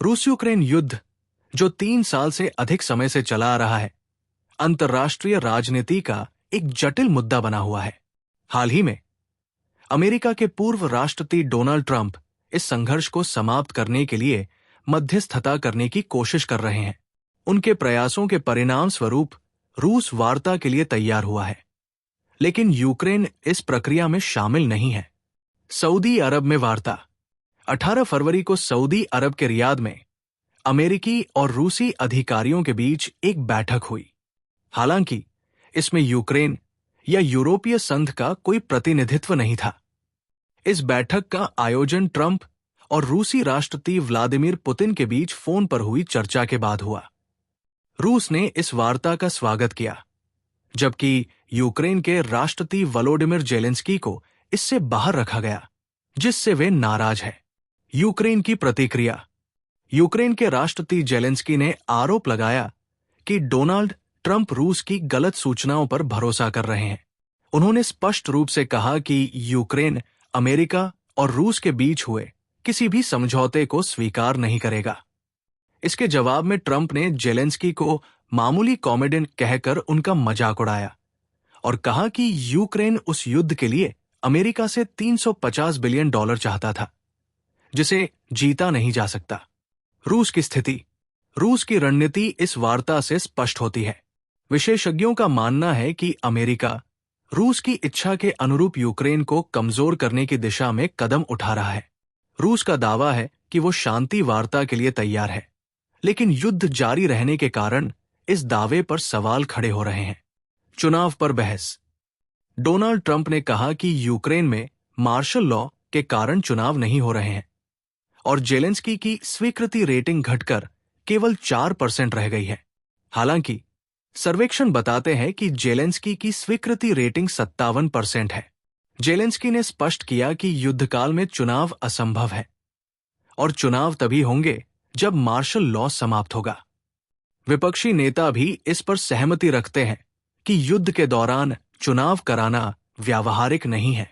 रूस यूक्रेन युद्ध, जो 3 साल से अधिक समय से चला आ रहा है, अंतर्राष्ट्रीय राजनीति का एक जटिल मुद्दा बना हुआ है। हाल ही में अमेरिका के पूर्व राष्ट्रपति डोनाल्ड ट्रंप इस संघर्ष को समाप्त करने के लिए मध्यस्थता करने की कोशिश कर रहे हैं। उनके प्रयासों के परिणाम स्वरूप रूस वार्ता के लिए तैयार हुआ है, लेकिन यूक्रेन इस प्रक्रिया में शामिल नहीं है। सऊदी अरब में वार्ता। 18 फरवरी को सऊदी अरब के रियाद में अमेरिकी और रूसी अधिकारियों के बीच एक बैठक हुई। हालांकि इसमें यूक्रेन या यूरोपीय संघ का कोई प्रतिनिधित्व नहीं था। इस बैठक का आयोजन ट्रंप और रूसी राष्ट्रपति व्लादिमीर पुतिन के बीच फोन पर हुई चर्चा के बाद हुआ। रूस ने इस वार्ता का स्वागत किया, जबकि यूक्रेन के राष्ट्रपति वोलोडिमिर जेलेंस्की को इससे बाहर रखा गया, जिससे वे नाराज हैं। यूक्रेन की प्रतिक्रिया। यूक्रेन के राष्ट्रपति जेलेंस्की ने आरोप लगाया कि डोनाल्ड ट्रंप रूस की गलत सूचनाओं पर भरोसा कर रहे हैं। उन्होंने स्पष्ट रूप से कहा कि यूक्रेन अमेरिका और रूस के बीच हुए किसी भी समझौते को स्वीकार नहीं करेगा। इसके जवाब में ट्रंप ने जेलेंस्की को मामूली कॉमेडियन कहकर उनका मजाक उड़ाया और कहा कि यूक्रेन उस युद्ध के लिए अमेरिका से $350 बिलियन चाहता था, जिसे जीता नहीं जा सकता। रूस की स्थिति। रूस की रणनीति इस वार्ता से स्पष्ट होती है। विशेषज्ञों का मानना है कि अमेरिका रूस की इच्छा के अनुरूप यूक्रेन को कमजोर करने की दिशा में कदम उठा रहा है। रूस का दावा है कि वो शांति वार्ता के लिए तैयार है, लेकिन युद्ध जारी रहने के कारण इस दावे पर सवाल खड़े हो रहे हैं। चुनाव पर बहस। डोनाल्ड ट्रंप ने कहा कि यूक्रेन में मार्शल लॉ के कारण चुनाव नहीं हो रहे हैं और जेलेंस्की की स्वीकृति रेटिंग घटकर केवल 4% रह गई है। हालांकि सर्वेक्षण बताते हैं कि जेलेंस्की की स्वीकृति रेटिंग 57% है। जेलेंस्की ने स्पष्ट किया कि युद्धकाल में चुनाव असंभव है और चुनाव तभी होंगे जब मार्शल लॉ समाप्त होगा। विपक्षी नेता भी इस पर सहमति रखते हैं कि युद्ध के दौरान चुनाव कराना व्यावहारिक नहीं है।